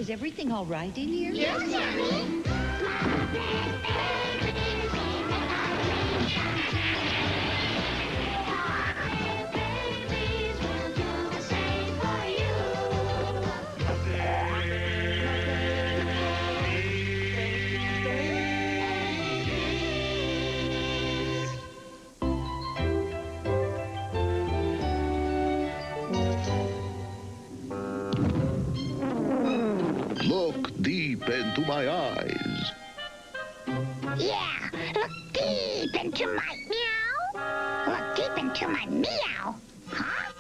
Is everything all right in here? Yes, Mommy. Look deep into my eyes. Yeah, look deep into my meow. Look deep into my meow. Huh?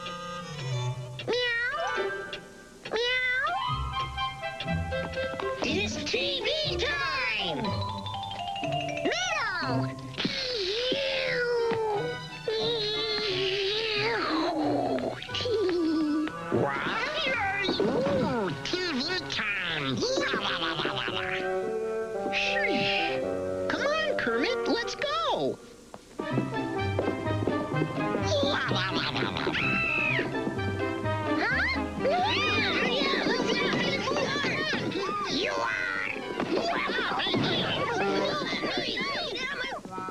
Meow. Meow. It's TV time. Meow. Ooh, TV time. Sheesh. Come on, Kermit, let's go. You are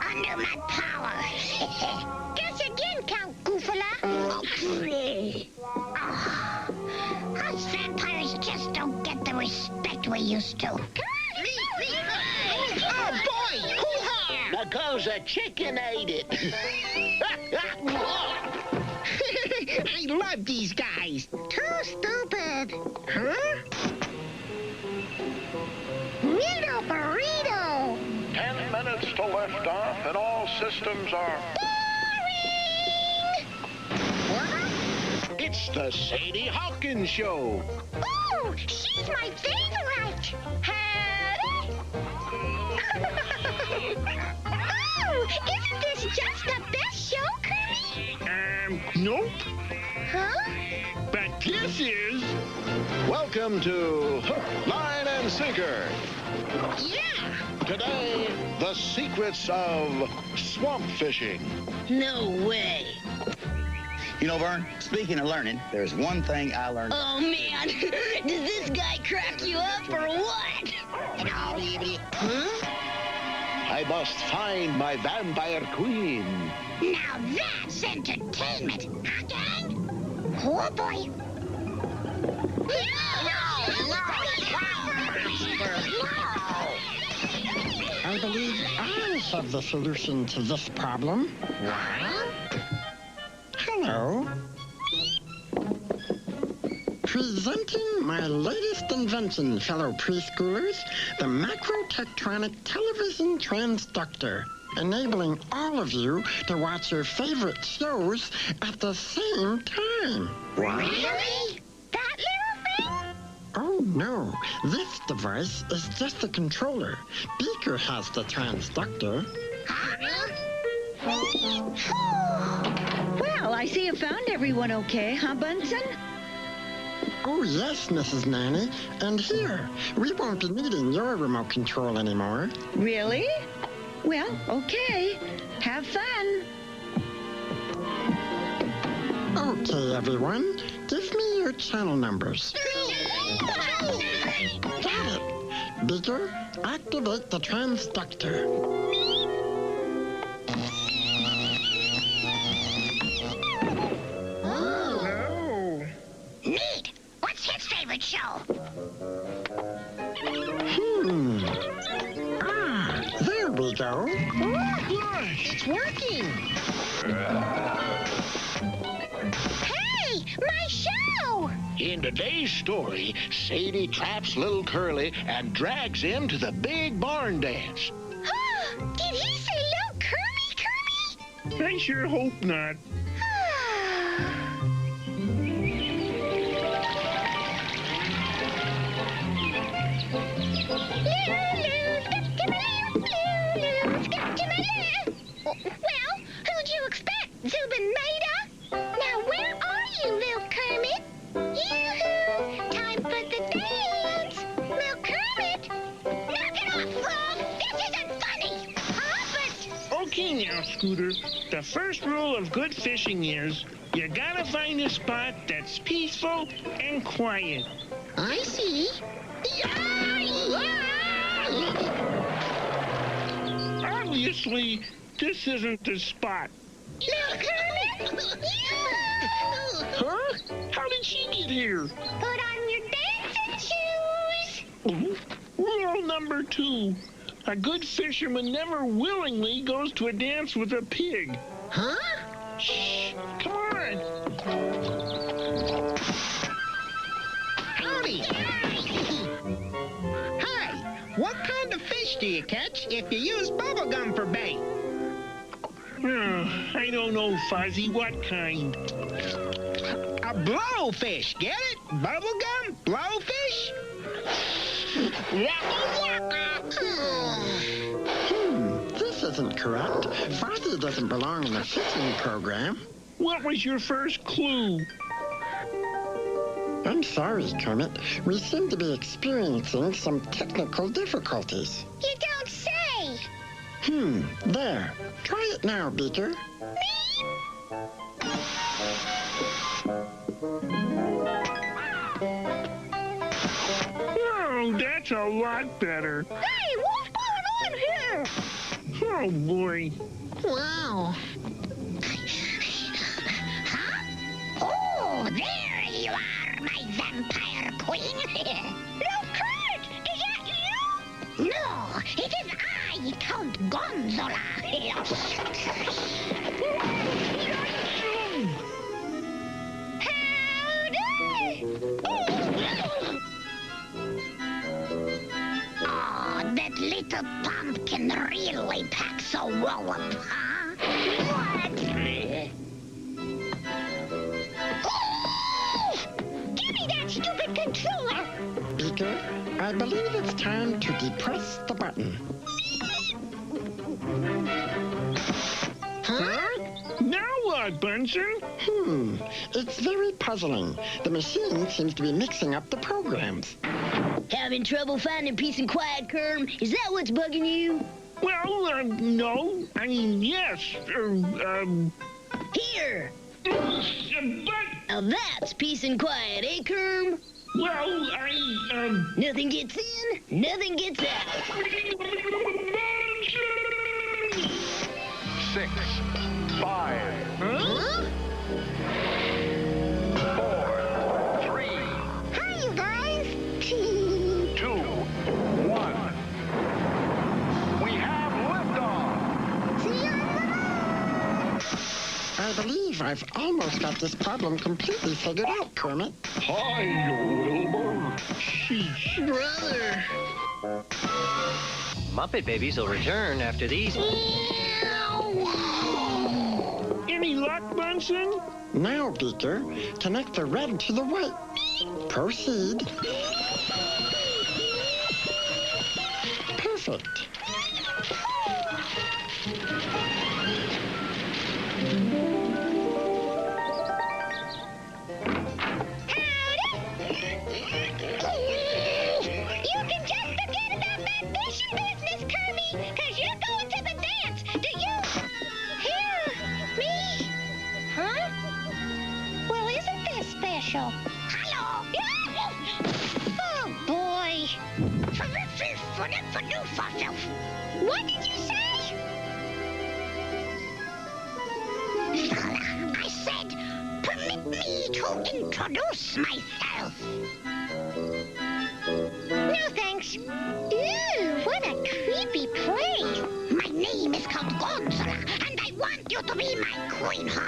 under my power. Guess again, Count Goofala. Us vampires just don't get the respect we used to. Oh, boy! Hoo-ha! Because a chicken ate it. I love these guys. Too stupid. Huh? Burrito, burrito. 10 minutes to lift off, and all systems are... Boring! What? It's the Sadie Hawkins Show. Oh, she's my favorite. Hattie? Oh, isn't this just the best show, Kermit? Nope. Huh? But this is... Welcome to Line and Sinker. Yeah. Today, the secrets of swamp fishing. No way. You know, Vern, speaking of learning, there's one thing I learned. Oh, man. Does this guy crack you up or what? Huh? I must find my vampire queen. Now that's entertainment, huh, gang? Oh, boy. I believe I have the solution to this problem. Hello. Presenting my latest invention, fellow preschoolers, the macrotectronic television transductor, enabling all of you to watch your favorite shows at the same time. Really? That little thing? Oh, no. This device is just a controller. Beaker has the transductor. Well, I see you found everyone okay, huh, Bunsen? Oh, yes, Mrs. Nanny. And here, we won't be needing your remote control anymore. Really? Well, okay. Have fun. Okay, everyone. Give me your channel numbers. Got it. Beaker, activate the transductor. Neat. What's his favorite show? There we go. It's working. Hey, my show! In today's story, Sadie traps little Curly and drags him to the big barn dance. Did he say little Kermit? I sure hope not. Well, who'd you expect, Zubin Maida? Now, where are you, little Kermit? Yoo-hoo! Time for the dance! Little Kermit! Knock it off, Frog! This isn't funny! Huh, but... Okay now, Scooter. The first rule of good fishing is You gotta find a spot that's peaceful and quiet. I see. Obviously, this isn't the spot. Huh? How did she get here? Put on your dancing shoes. Rule number 2. A good fisherman never willingly goes to a dance with a pig. Huh? Shh, come on. Howdy. Hi, what kind of fish do you catch if you use bubblegum for bait? I don't know, Fuzzy. What kind? A blowfish, get it? Bubblegum, blowfish? This isn't correct. Fozzie doesn't belong in the fishing program. What was your first clue? I'm sorry, Kermit. We seem to be experiencing some technical difficulties. You don't say. There. Try it now, Beaker. Oh, that's a lot better. Hey, what's going on here? Oh, boy. Wow. Oh, there you are, my vampire queen. Look, Kurt, is that you? No, it is I, Count Gonzola. Oh, that little pumpkin really packs a wallop, huh? What? Give me that stupid controller! Beaker, I believe it's time to depress the button. Huh? Now what, Bunsen? It's very puzzling. The machine seems to be mixing up the programs. Having trouble finding peace and quiet, Kerm? Is that what's bugging you? Well, no. I mean, yes. Here! But, Now that's peace and quiet, eh, Kerm? well, Nothing gets in, nothing gets out. 6, 5, Huh? 4, 3, Hi, you guys. 2, 1. We have liftoff. See you on the moon. I believe I've almost got this problem completely figured out, Kermit. hi, Wilbur. Sheesh. Brother. Muppet Babies will return after these. Any luck, Bunsen? Now, Beaker, connect the red to the white. Proceed. Perfect. You can just forget about that fishing business, Kirby, because you're going to the dance. Do you hear me? Huh? Well, isn't this special? Hello? Oh, boy. What did you say? I said, permit me to introduce myself. No, thanks. Ew, what a creepy place. My name is Count Gonzola, and I want you to be my queen, huh?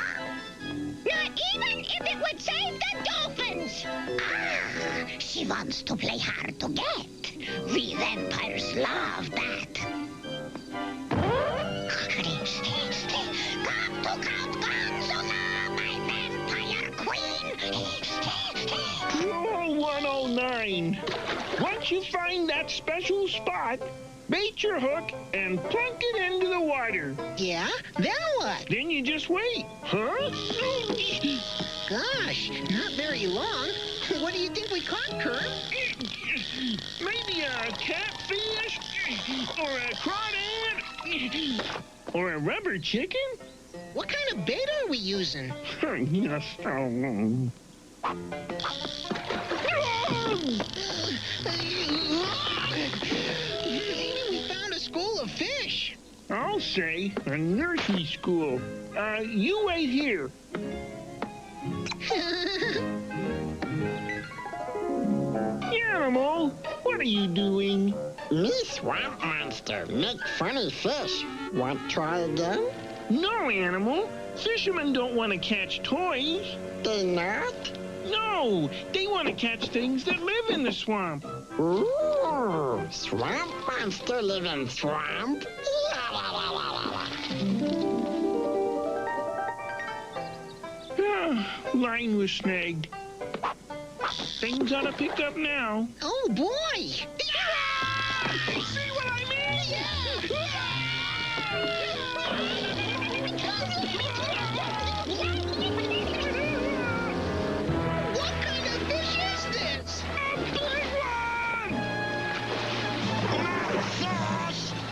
Not even if it would save the dolphins. Ah, she wants to play hard to get. We vampires love that. Come to Count Gonzola, my vampire queen. Oh, 109. Once you find that special spot, bait your hook and plunk it into the water. Yeah? Then what? Then you just wait. Huh? Gosh, not very long. What do you think we caught, Kurt? Maybe a catfish, or a crawdad, or a rubber chicken? what kind of bait are we using? Yes. We found a school of fish. I'll say a nursery school. You wait here. Animal, what are you doing? Me swamp monster make funny fish. Want try again? No, Animal. Fishermen don't want to catch toys. They not? No, they want to catch things that live in the swamp. Ooh, swamp monster live in swamp? La, la, la, la, la, la. Line was snagged. Things ought to pick up now. Oh, boy. See what I mean? What kind of fish is this? A big one!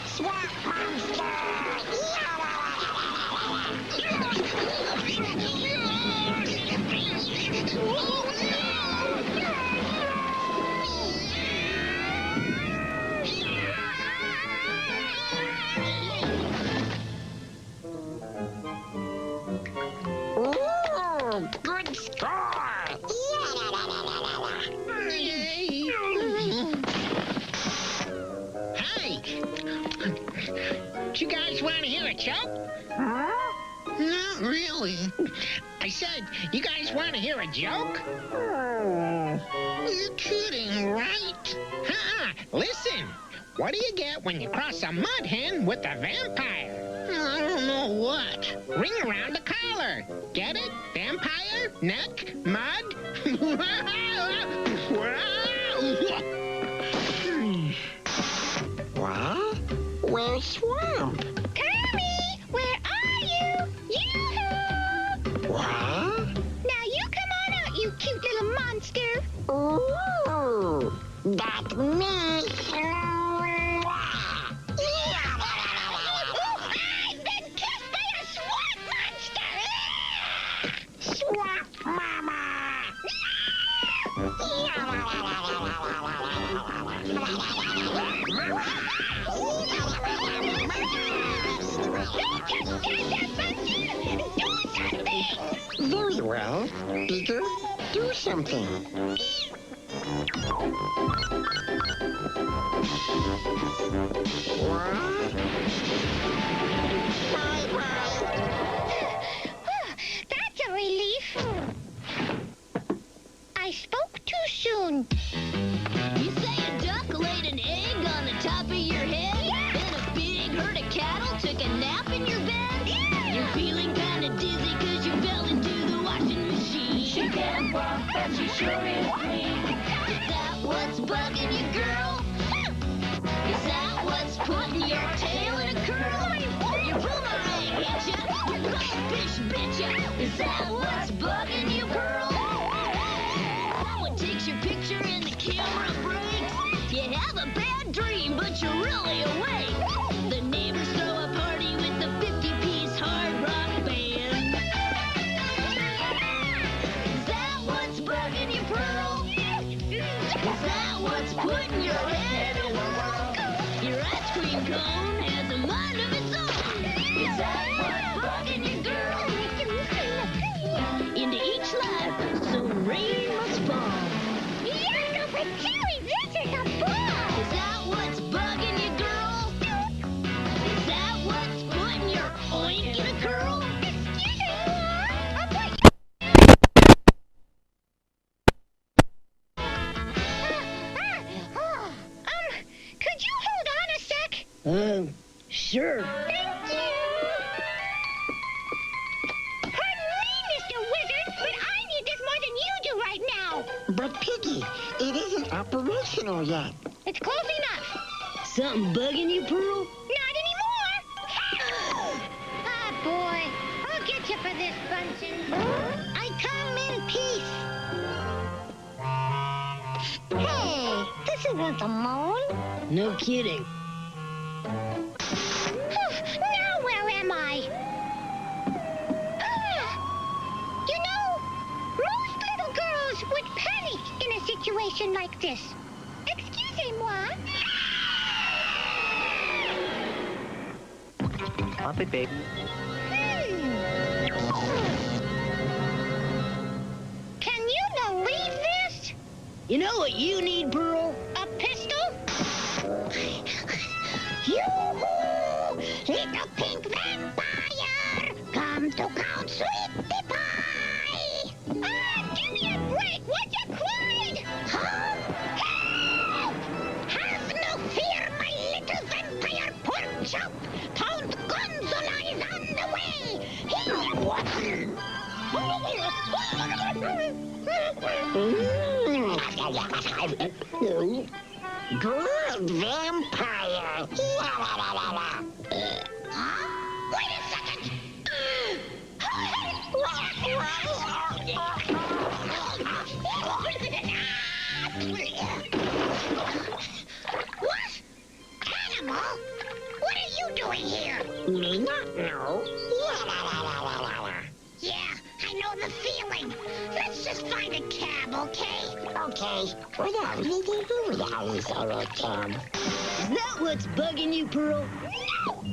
Swamp monster! Ooh, good score! Hey! Do you guys want to hear a joke? Not really. I said, you guys want to hear a joke? You're kidding, right? Listen. What do you get when you cross a mud hen with a vampire? I don't know what. Ring around the collar. Get it? Vampire, neck, mud. What? Where's swamp? Kermie, where are you? Yoo-hoo! What? Now you come on out, you cute little monster. Ooh, that me. I've been kissed by a swamp monster! Swamp mama. Very well. Peter, do something. What? Bye-bye. That's a relief. I spoke too soon. You say a duck laid an egg on the top of your head? Then a big herd of cattle took a nap in your bed? You're feeling kind of dizzy because you fell into the washing machine. She can walk, but she sure is clean. Is that what's bugging you, girl? Is that what's putting your tail in a curl? Your boomerang hit ya, your goldfish bit ya. Is that what's bugging you, girl? Someone takes your picture and the camera breaks. You have a bad dream, but you're really awake. The neighbors throw a party with the 50-piece hard rock band. Is that what's bugging you, Pearl? Is that what's putting your head in a whirl? Your ice cream cone has a mind of its own. Is that what's bugging you, girl? Into each life, some rain must fall. Yeah, but Terry, this is a ball! Is that what's bugging you, girl? Is that what's putting your oink in a curl? Excuse me, I'll put could you hold on a sec? Sure. Thank you. Pardon me, Mr. Wizard, but I need this more than you do right now. But Piggy, it isn't operational yet. It's close enough. Something bugging you, Pearl? Not anymore. Ah, boy. I'll get you for this, Bunsen. I come in peace. Hey, this isn't the moon. No kidding. Now where am I? situation like this? Excusez-moi. Muppet baby. Can you believe this? You know what you need, Pearl? A pistol? Yoo-hoo! Little pink vampire! Come to Count Sweetie Pie! Give me a break! Would you, Clyde? Huh? Help! Have no fear, my little vampire pork chop! Count Gonzola is on the way! Good vampire. Huh? Wait a second! What? Animal? What are you doing here? Me not know. Yeah, I know the feeling. Let's just find a cab, okay? Okay. Is that what's bugging you, Pearl? No!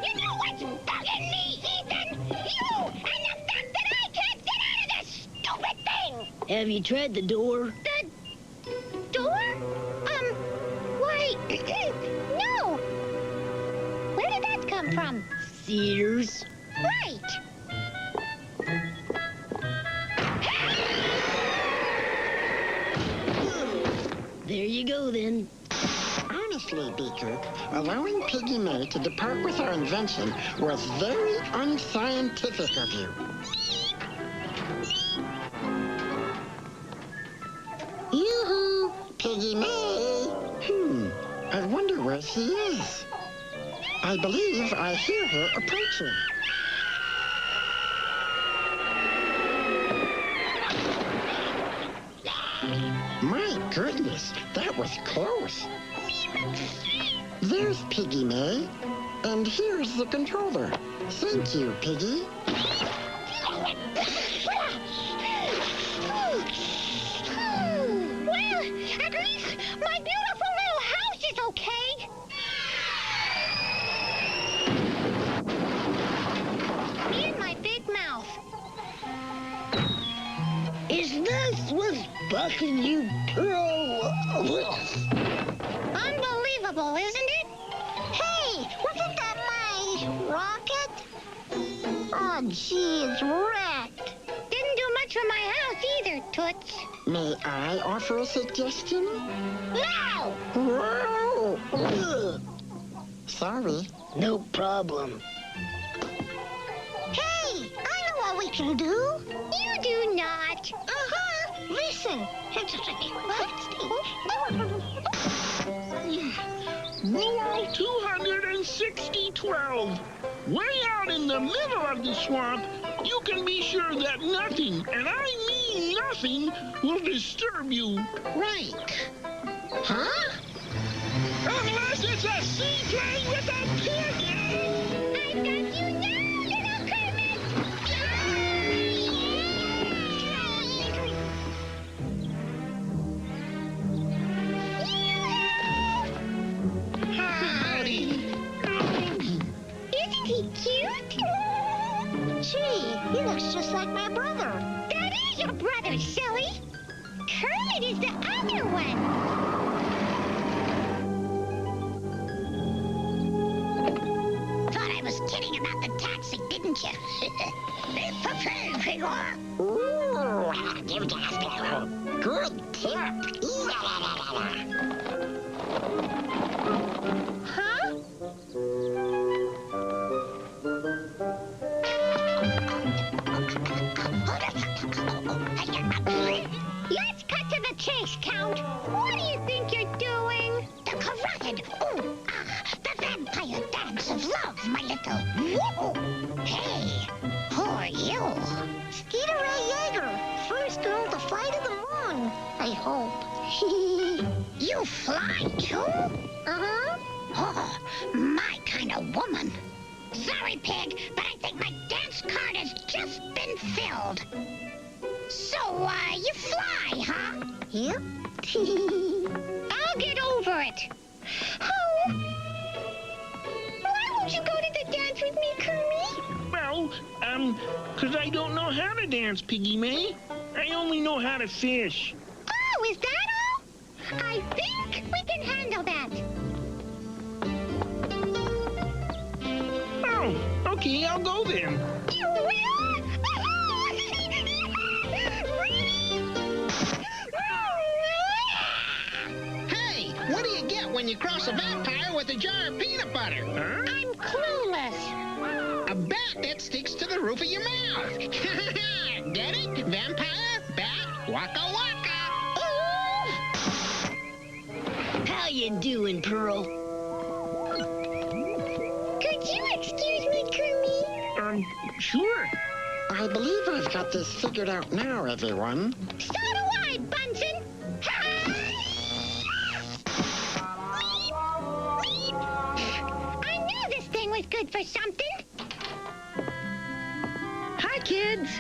You know what's bugging me, Ethan? You and the fact that I can't get out of this stupid thing! Have you tried the door? The door? Why, no! Where did that come from? Sears. Right! There you go, then. Honestly, Beaker, allowing Piggy May to depart with our invention was very unscientific of you. Yoo-hoo! Piggy May! I wonder where she is. I believe I hear her approaching. My goodness, that was close. There's Piggy May, and here's the controller. Thank you, Piggy. Well, at least my beautiful little house is okay. Me and my big mouth. Is this what's bugging you, Pearl? Unbelievable, isn't it? Hey, wasn't that my rocket? Oh, gee, it's wrecked. Didn't do much for my house either, Toots. May I offer a suggestion? No! Whoa! Sorry. No problem. Hey, I know what we can do. You do not. Listen. Rule 260-12. Way out in the middle of the swamp, you can be sure that nothing, and I mean nothing, will disturb you. Right. Huh? Unless it's a seaplane with a pig in it. I've got you now, little Kermit. Howdy. Isn't he cute? Gee, he looks just like my brother. That is your brother, silly. Kermit is the other one. Thought I was kidding about the taxi, didn't you? Ooh, good tip. Huh? Let's cut to the chase, Count. What do you think you're doing? The carotid. Ooh, the vampire dance of love, my little. Whoa. Hey, who are you? Skeeter Ray Yeager, first girl to fly to the moon. I hope. You fly too? Uh-huh. Oh, my kind of woman. Sorry, Pig, but I think my dance card has just been filled. So, you fly, huh? Yep. I'll get over it. Oh. Why won't you go to the dance with me, Kermie? Well, 'cause I don't know how to dance, Piggy May. I only know how to fish. Oh, is that all? I think we can handle that. Oh, okay, I'll go then. You will? Hey, what do you get when you cross a vampire with a jar of peanut butter? Huh? I'm clueless. A bat that sticks to the roof of your mouth. Get it? Vampire, bat, waka waka. Ooh. How you doing, Pearl? Could you excuse me, Kermie? Sure. I believe I've got this figured out now, everyone. So do I, Bunsen. I knew this thing was good for something. Hi, kids.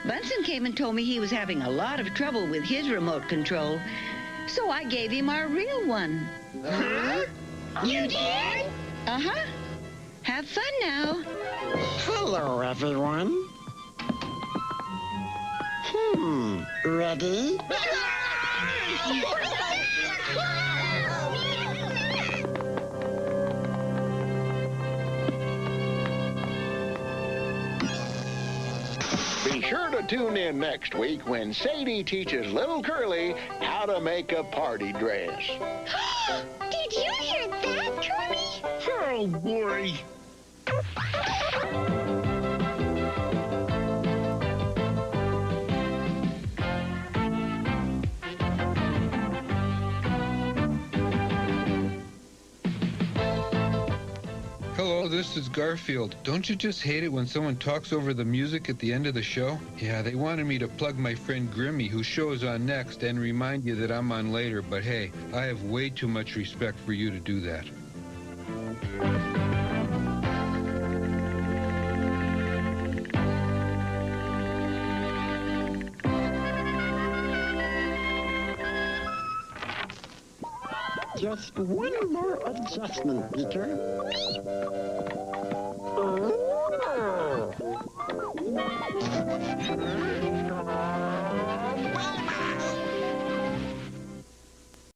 Bunsen came and told me he was having a lot of trouble with his remote control, so I gave him our real one. Huh? You did? Uh-huh. Have fun now. Hello, everyone. Ready? Be sure to tune in next week when Sadie teaches little Curly how to make a party dress. Did you hear that, Kermie? Oh, boy. Hello, this is Garfield. Don't you just hate it when someone talks over the music at the end of the show? Yeah, they wanted me to plug my friend Grimmy, whose show is on next, and remind you that I'm on later, but hey, I have way too much respect for you to do that. Just one more adjustment, Peter. Oh.